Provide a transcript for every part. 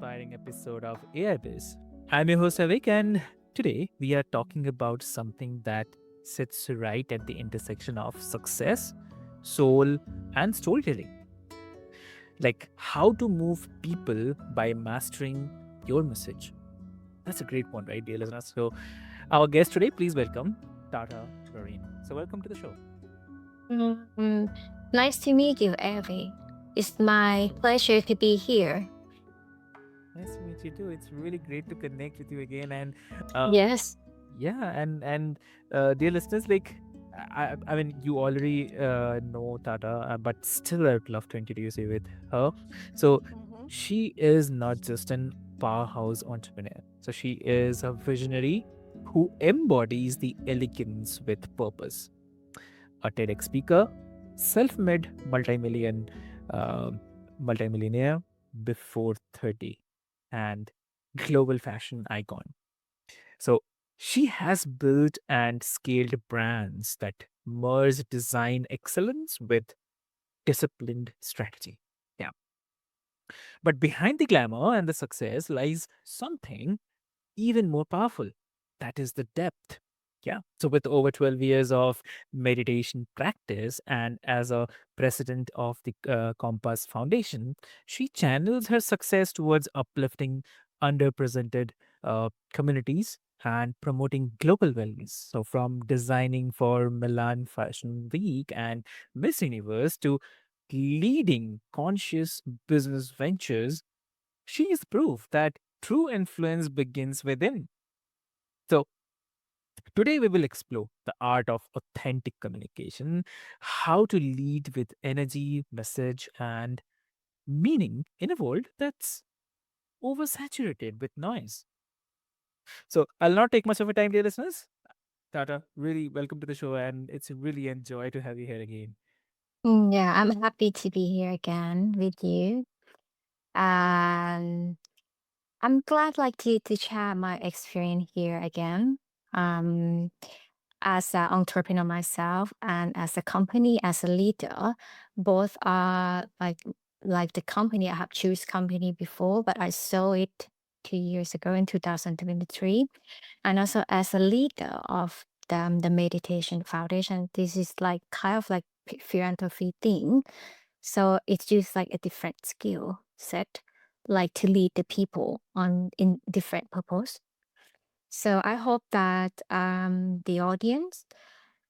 inspiring episode of AIBiz. I'm your host Avik, and today we are talking about something that sits right at the intersection of success, soul, and storytelling. Like how to move people by mastering your message. That's a great one, right, dear listeners? So, our guest today, please welcome Tata Rarin. So, welcome to the show. Mm, Nice to meet you, Evie. It's my pleasure to be here. Nice to meet you too. It's really great to connect with you again. And uh, Yes. yeah, dear listeners, like I mean, you already know Tata, but still, I'd love to introduce you with her. So, Mhm. she is not just an powerhouse entrepreneur. So, she is a visionary who embodies the elegance with purpose. A TEDx speaker, self-made uh, multimillionaire before 30, and global fashion icon. So she has built and scaled brands that merge design excellence with disciplined strategy. Yeah. But behind the glamour and the success lies something even more powerful. That is the depth. Yeah. So, with over 12 years of meditation practice and as a president of the Compass Foundation, she channels her success towards uplifting underrepresented communities and promoting global wellness. So, from designing for Milan Fashion Week and Miss Universe to leading conscious business ventures, she is proof that true influence begins within. So, today we will explore the art of authentic communication, how to lead with energy, message, and meaning in a world that's oversaturated with noise. So, I'll not take much of your time, dear listeners. Tata, really welcome to the show, and it's a really enjoy to have you here again. Yeah, I'm happy to be here again with you. And I'm glad to share my experience here again. Um as an entrepreneur myself and as a company, as a leader, both are like the company I have choose company before, but I sold it 2 years ago in 2023. And also as a leader of the meditation foundation, this is like kind of like philanthropy thing. So it's just like a different skill set, like to lead the people on in different purpose. So I hope that the audience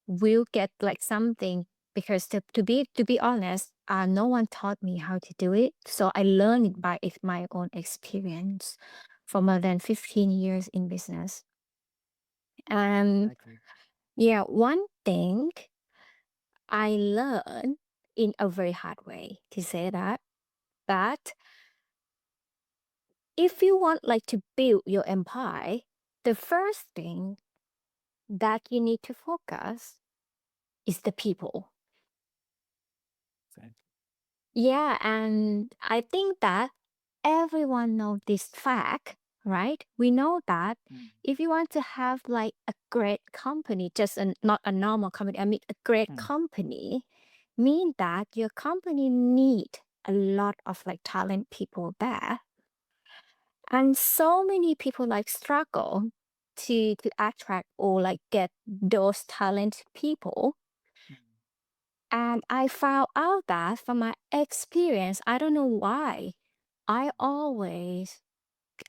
will get like something, because to be honest, no one taught me how to do it. So I learned it by my own experience for more than 15 years in business. And Exactly. yeah, one thing I learned in a very hard way to say that if you want like to build your empire, the first thing that you need to focus is the people. Exactly. Yeah, and I think that everyone knows this fact, right? We know that Mm, if you want to have like a great company, just not a normal company, I mean a great mm, company, mean that your company need a lot of like talent people there. And so many people like struggle to attract or like get those talent people. mm, And I found out that from my experience, I don't know why, I always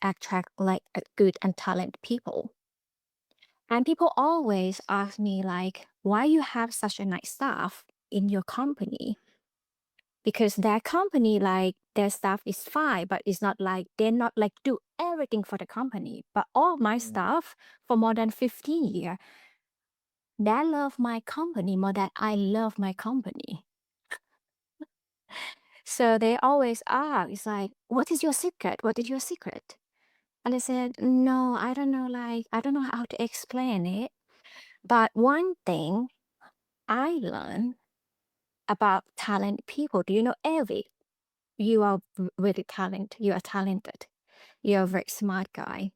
attract like a good and talent people. And people always ask me like, why you have such a nice staff in your company? Because their company, like their staff is fine, but it's not like they're not like do everything for the company. But all my mm, staff for more than 15 years, they love my company more than I love my company. So they always ask, it's like, what is your secret? What is your secret? And I said, no, I don't know, like, I don't know how to explain it. But one thing I learned about talent people, do you know, Evie? You are really talented. You are talented. You're a very smart guy.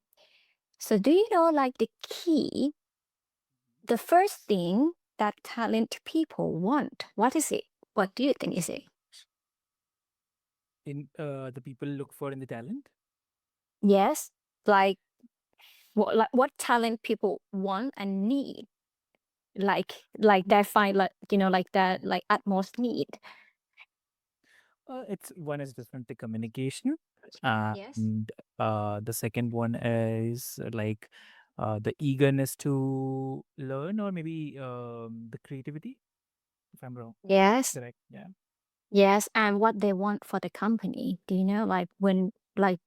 So do you know, like, the key, the first thing that talent people want? What is it? What do you think is it? in the people look for in the talent. Yes, like what talent people want and need, like they find like like that like utmost need. It's one is definitely communication, Yes. and the second one is the eagerness to learn, or maybe the creativity. If I'm wrong, Yes. correct? Yeah. Yes, and what they want for the company. Do you know, like when, like,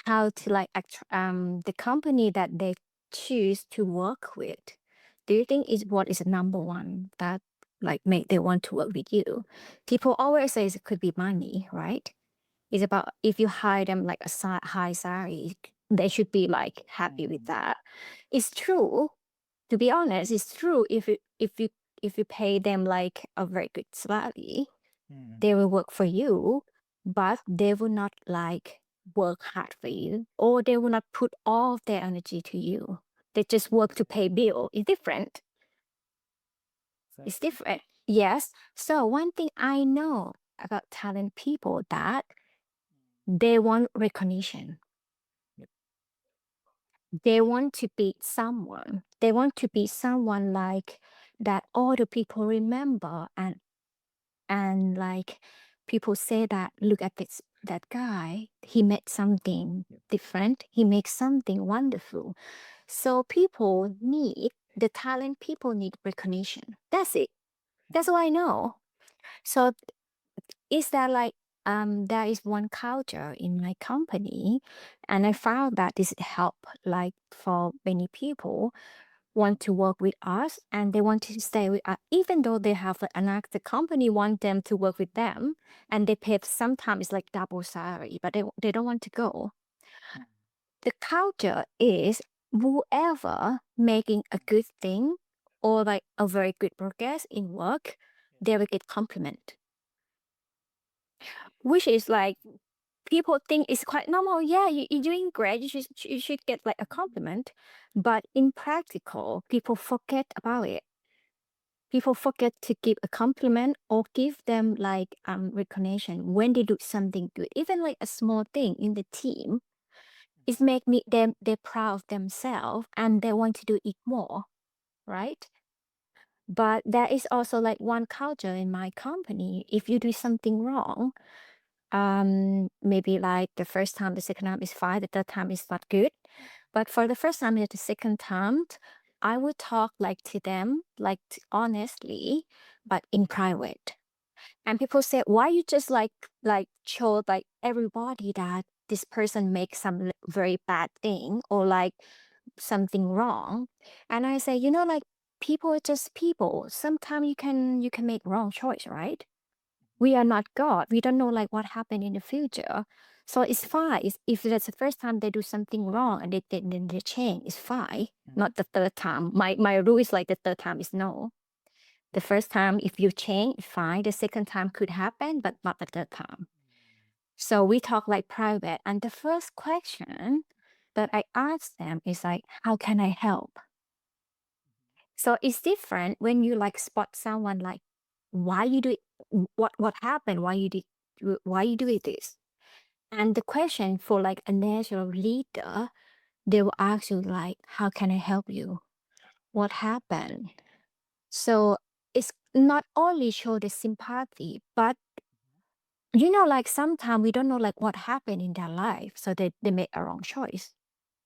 how to like the company that they choose to work with? Do you think is what is the number one that like make they want to work with you? People always say it could be money, right? It's about if you hire them like a high salary, they should be like happy with Mhm. that. It's true. To be honest, it's true if you pay them like a very good salary, Mhm. they will work for you, but they will not like work hard for you, or they will not put all of their energy to you. They just work to pay bill. It's different. It's Exactly. different. Yes. So one thing I know about talent people that they want recognition. Yep. They want to be someone. They want to be someone like that all the people remember, and like people say that look at this that guy, he made something Yep. different, he makes something wonderful. So people need the talent, people need recognition. That's it. That's all I know. So is that like there is one culture in my company, and I found that this help like for many people want to work with us and they want to stay with us even though they have like, the company want them to work with them, and they pay sometimes like double salary, but they don't want to go. Mhm. The culture is whoever making a good thing or like a very good progress in work, they will get compliment, which is like people think it's quite normal. Yeah, you're doing great. You should get like a compliment, but in practical, people forget about it. People forget to give a compliment or give them like recognition when they do something good, even like a small thing in the team. It make me them they're proud of themselves and they want to do it more, right? But there is also like one culture in my company. If you do something wrong, maybe like the first time, the second time is fine, the third time is not good. But for the first time and the second time, I would talk like to them, like honestly, but in private. And people say, why you just like show like everybody that this person makes some very bad thing or like something wrong? And I say, like people are just people. Sometimes you can make wrong choice, right? We are not God. We don't know like what happened in the future. So it's fine. If that's the first time they do something wrong and then they change, it's fine. Mhm. Not the third time. My rule is like the third time is no. The first time, if you change, fine. The second time could happen, but not the third time. So we talk like private. And the first question that I ask them is like, how can I help? So it's different when you like spot someone like, why you do it, what happened, why you do this. And the question for like a natural leader, they will ask you like, how can I help you? What happened? So it's not only show the sympathy, but like sometimes we don't know like what happened in their life. So they make a wrong choice.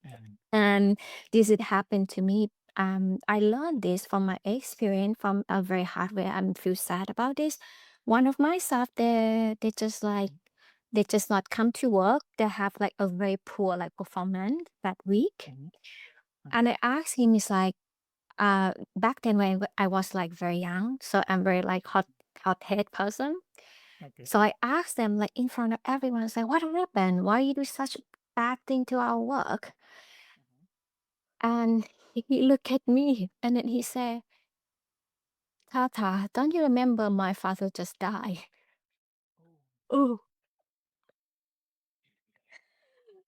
Mhm. And this had happened to me. I learned this from my experience from a very hard way. I feel sad about this. One of my staff, they just not come to work. They have like a very poor like performance that week. Mhm. And I asked him, it's like, back then when I was like very young, so I'm very like hot head person. Okay. So I asked them like in front of everyone, it's like, what happened? Why you do such bad thing to our work? Mhm. And he looked at me and then he said, Tata, don't you remember my father just died? Oh.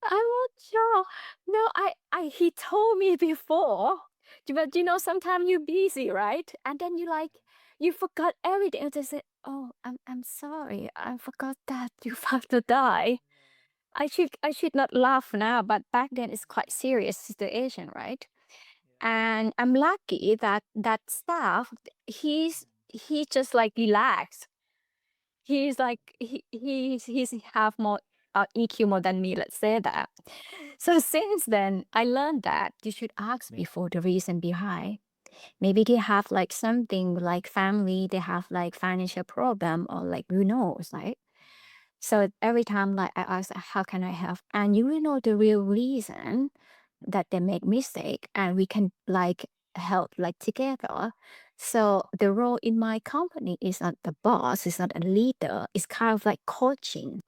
Oh, I'm not sure. No, he told me before. But sometimes you're busy, right? And then you forgot everything. And just said, oh, I'm sorry. I forgot that your father died. I should not laugh now, but back then it's quite serious situation, right? And I'm lucky that that staff, he just like relaxed. He's like he's have more EQ more than me, let's say that. So since then, I learned that you should ask Yeah. before the reason behind. Maybe they have like something like family, they have like financial problem or like who knows, right? So every time like I ask how can I help? And you will know the real reason that they make mistake and we can like help like together. So the role in my company is not the boss, it's not a leader, it's kind of like coaching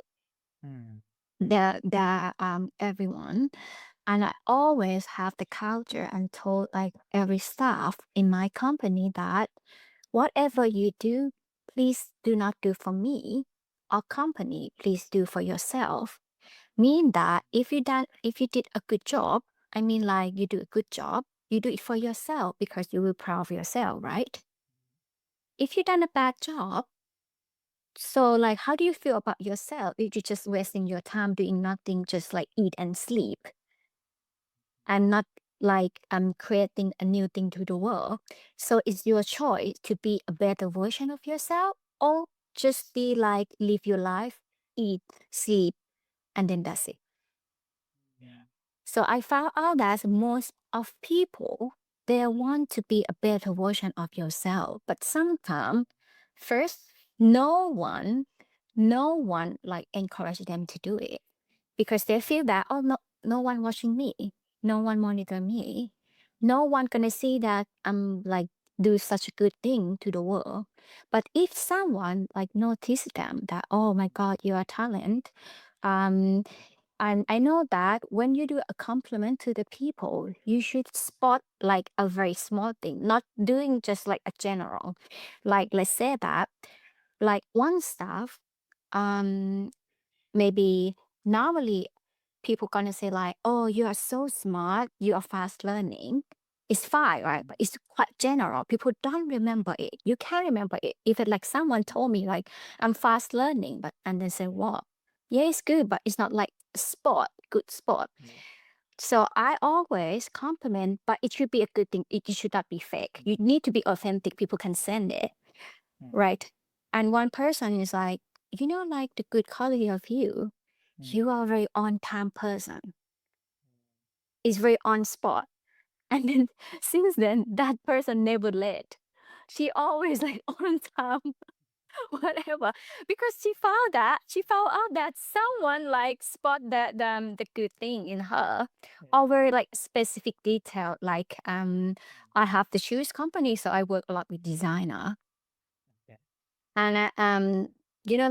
Mm. the everyone. And I always have the culture and told like every staff in my company that whatever you do, please do not do for me or company, please do for yourself. Mean that if you did a good job, I mean like you do a good job, you do it for yourself because you will proud of yourself, right? If you done a bad job, so like how do you feel about yourself if you're just wasting your time doing nothing, just like eat and sleep and not like creating a new thing to the world? So it's your choice to be a better version of yourself or just be like live your life, eat, sleep, and then that's it. Yeah. So I found out that most of people they want to be a better version of yourself, but sometimes first no one like encourage them to do it because they feel that oh no one watching me, no one monitor me, no one gonna see that I'm like do such a good thing to the world. But if someone like notice them that oh my god you are talent, um and I know that when you do a compliment to the people, you should spot like a very small thing, not doing just like a general. Like let's say that, like one staff, um, maybe normally people gonna say like, "Oh, you are so smart, you are fast learning." It's fine, right? But it's quite general. People don't remember it. You can't remember it. If it like someone told me like I'm fast learning, but and they say, "What? Yeah, it's good, but it's not like sport, good sport." Yeah. So I always compliment, but it should be a good thing. It should not be fake. You need to be authentic. People can send it, Mm. right? And one person is like, like the good quality of you. Mm. You are a very on time person. Is very on spot. And then since then, that person never late. She always like on time, whatever. Because she found out that someone like spot the good thing in her Yeah. or very like specific detail. Like I have the shoes company, so I work a lot with designer. Yeah. And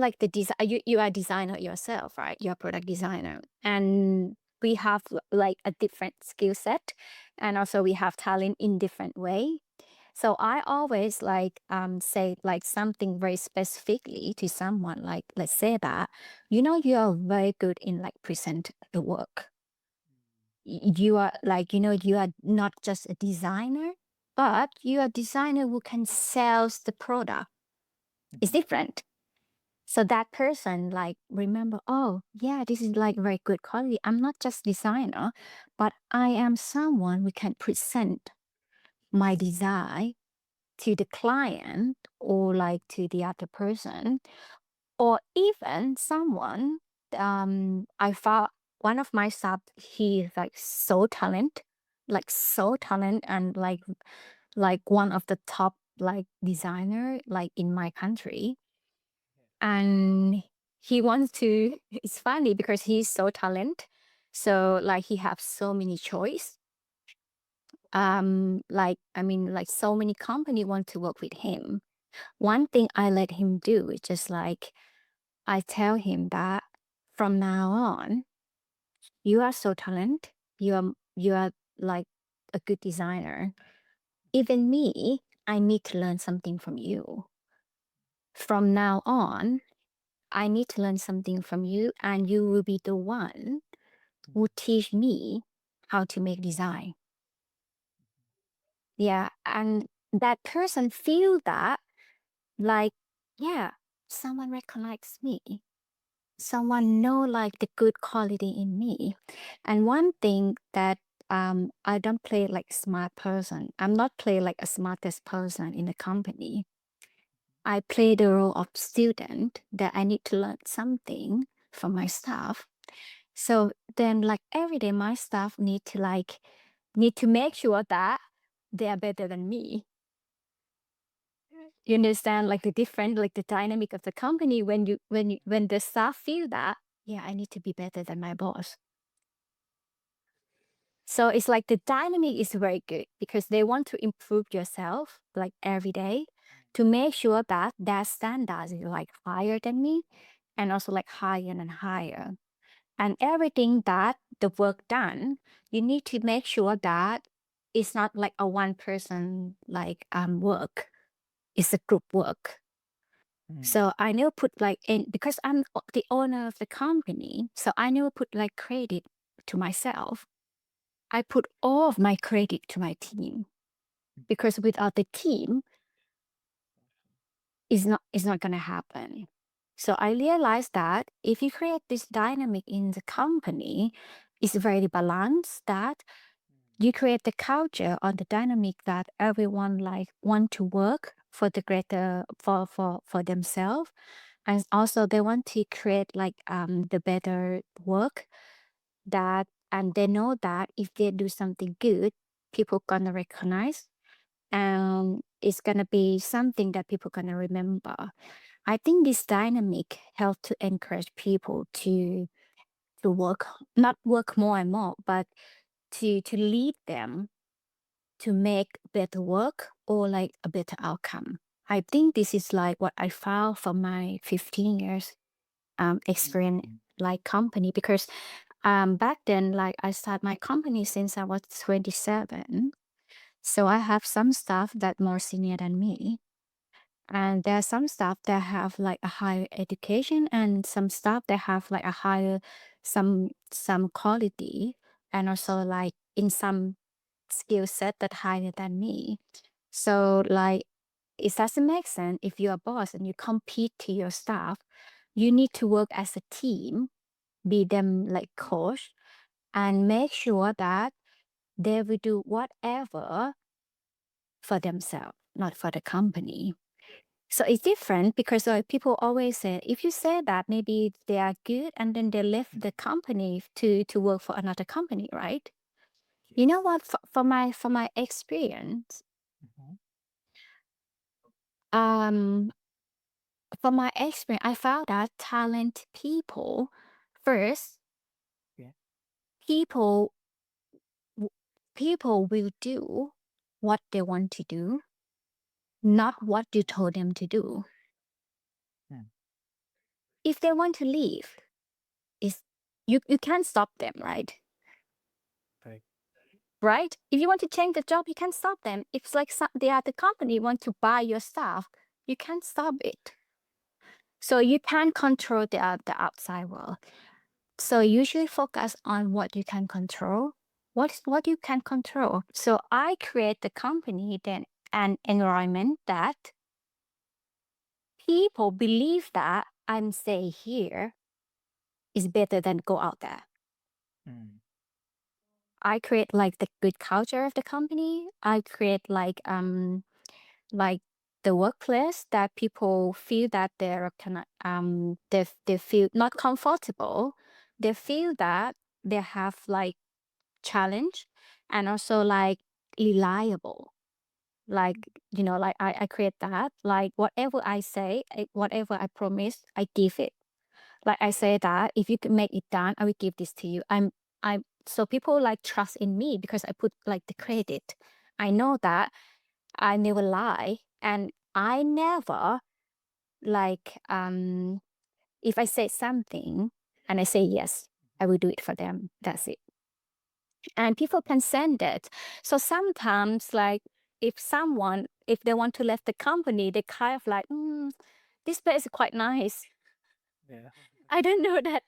like the design, you are a designer yourself, right? You're a product designer. And we have like a different skill set. And also we have talent in different way. So I always like say like something very specifically to someone, like let's say that, you are very good in like present the work. You are like, you are not just a designer, but you are a designer who can sell the product. It's Mhm. different. So that person like remember, oh yeah, this is like very good quality. I'm not just designer, but I am someone who can present my design to the client or like to the other person, or even someone. I found one of my sub. He's like so talent, and like one of the top like designer like in my country, and he wants to it's funny because he's so talent, so like he have so many choice, like I mean like so many company want to work with him. One thing I let him do is just like I tell him that from now on you are so talent, you are like a good designer. Even me, I need to learn something from you. From now on I need to learn something from you, and you will be the one who teach me how to make design. Yeah. And that person feel that like, yeah, someone recognizes me. someone know like the good quality in me. And one thing that I don't play like smart person. I'm not play like a smartest person in the company. I play the role of student that I need to learn something from my staff. So then like every day my staff need to make sure that they are better than me. You understand like the different like the dynamic of the company when the staff feel that, yeah, I need to be better than my boss. So it's like the dynamic is very good because they want to improve yourself like every day to make sure that their standards is like higher than me and also like higher and higher. And everything that the work done, you need to make sure that it's not like a one person like work. It's a group work. Mm. So I never put like in because I'm the owner of the company. So I never put like credit to myself. I put all of my credit to my team because without the team, it's not gonna happen. So I realized that if you create this dynamic in the company, it's very balanced that you create the culture or the dynamic that everyone like want to work for the greater for themselves, and also they want to create like the better work that, and they know that if they do something good, people gonna recognize and it's gonna be something that people gonna remember. I think this dynamic help to encourage people to work, not work more and more, but to lead them to make better work or like a better outcome. I think this is like what I found from my 15 years experience like company because back then like I started my company since I was 27. So I have some staff that more senior than me. And there are some staff that have like a higher education and some staff that have like a higher some quality and also like in some skill set that higher than me. So like it doesn't make sense if you're a boss and you compete to your staff, you need to work as a team, be them like coach, and make sure that they will do whatever for themselves, not for the company. So it's different because people always say if you say that maybe they are good and then they left the company to work for another company, right? You know Yes. what? For my experience, Mhm. um, from my experience, I found that talent people first, Yeah. people w- people will do what they want to do, not what you told them to do. Mm. If they want to leave, is you can't stop them, right? Right. Right? If you want to change the job, you can't stop them. If it's like the other company want to buy your stuff, you can't stop it. So you can't control the outside world. So usually focus on what you can control. What you can control. So I create the company then an environment that people believe that I'm stay here is better than go out there. Mm. I create like the good culture of the company. I create like the workplace that people feel that they're kind of they feel not comfortable. They feel that they have like challenge and also like reliable. Like like I create that like whatever I say, whatever I promise, I give it. Like I say that if you can make it done, I will give this to you. I'm so people like trust in me because I put like the Yes. credit. I know that I never lie and I never like if I say something and I say yes, I will do it for them. That's it. And people can send it. So sometimes like if they want to leave the company, they kind of like, this place is quite nice. Yeah. I don't know that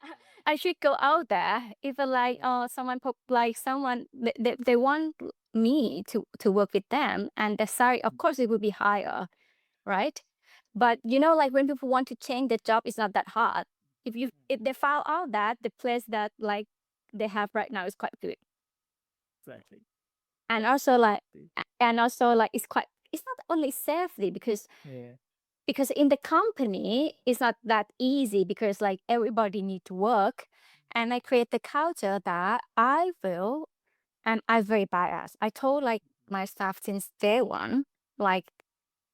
I should go out there. If like someone like someone they want me to work with them and the salary of course it will be higher, right? But like when people want to change the job, it's not that hard. if they found out that the place that like they have right now is quite good, Exactly. and also like and also like it's not only safety Yeah. because in the company it's not that easy because like everybody need to work, and I create the culture that I will, and I'm very biased. I told like my staff since day one, like,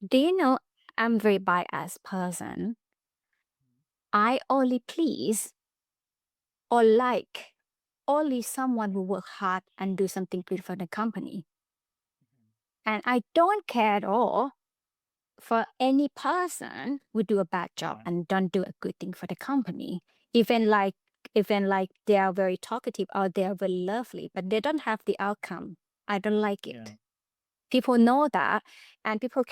do you know I'm very biased person. I only please or like only someone who work hard and do something good for the company. And I don't care at all for any person who do a bad job Yeah. and don't do a good thing for the company. Even like even like they are very talkative or they are very lovely, but they don't have the outcome. I don't like Yeah. it. People know that, and people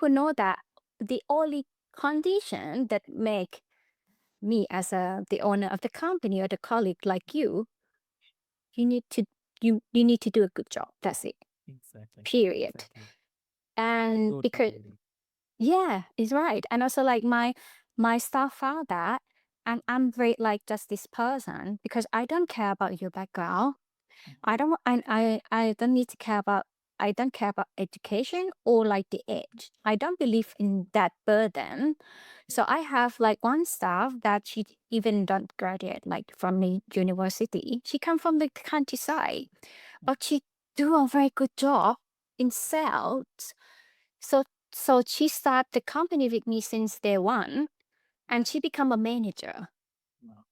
know that the only condition that make me as the owner of the company or the colleague like you need to you need to do a good job. That's it. Exactly. Period. Exactly. And Totally because agree. yeah, it's right. And also like my staff found that, and I'm very like just this person because I don't care about your background. I don't need to care about I don't care about education or like the age. I don't believe in that burden. So I have like one staff that she even don't graduate like from the university. She come from the countryside, but she do a very good job in sales. So so she start the company with me since day one, and she become a manager. Wow.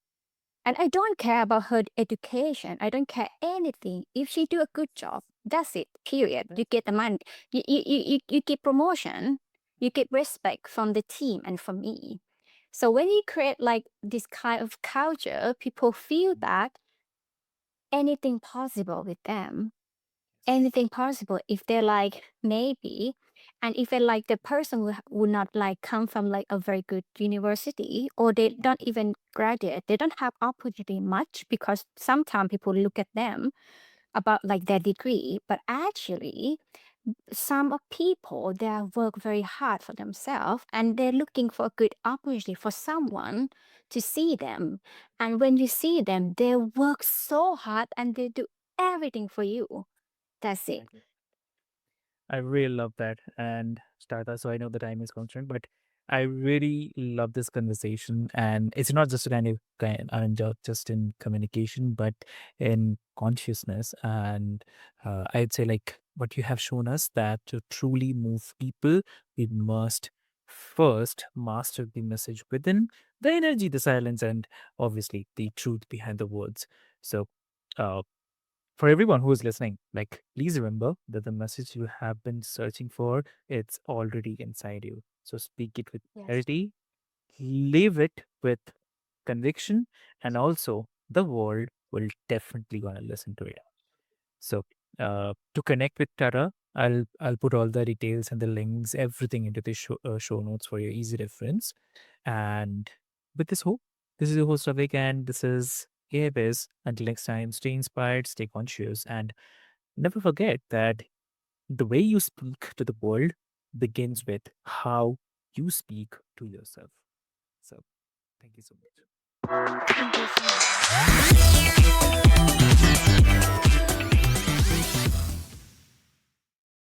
And I don't care about her education. I don't care anything. If she do a good job, that's it. Period. You That's get the money. You get promotion. You get respect from the team and from me. So when you create like this kind of culture, people feel that anything possible with them, anything possible if they're like maybe, and if they're like the person would not like come from like a very good university or they don't even graduate, they don't have opportunity much because sometimes people look at them about like their degree, but actually some of people they have worked very hard for themselves and they're looking for a good opportunity for someone to see them. And when you see them, they work so hard and they do everything for you. That's it. exactly. I really love that. And Starta, so I know the time is constrained, but I really love this conversation. And it's not just a just in communication, but in consciousness. And I'd say, like, what you have shown us that to truly move people, we must first master the message within, the energy, the silence, and obviously the truth behind the words. So, uh, for everyone who is listening, like, please remember that the message you have been searching for, it's already inside you. So speak it with Yes. clarity, live it with conviction, and also the world will definitely gonna listen to it. So to connect with Tara, I'll put all the details and the links, everything into the show notes for your easy reference. And with this hope, this is your host Avik, and this is AIBiz. Until next time, stay inspired, stay conscious, and never forget that the way you speak to the world begins with how you speak to yourself. So, thank you so much. Thank you so much.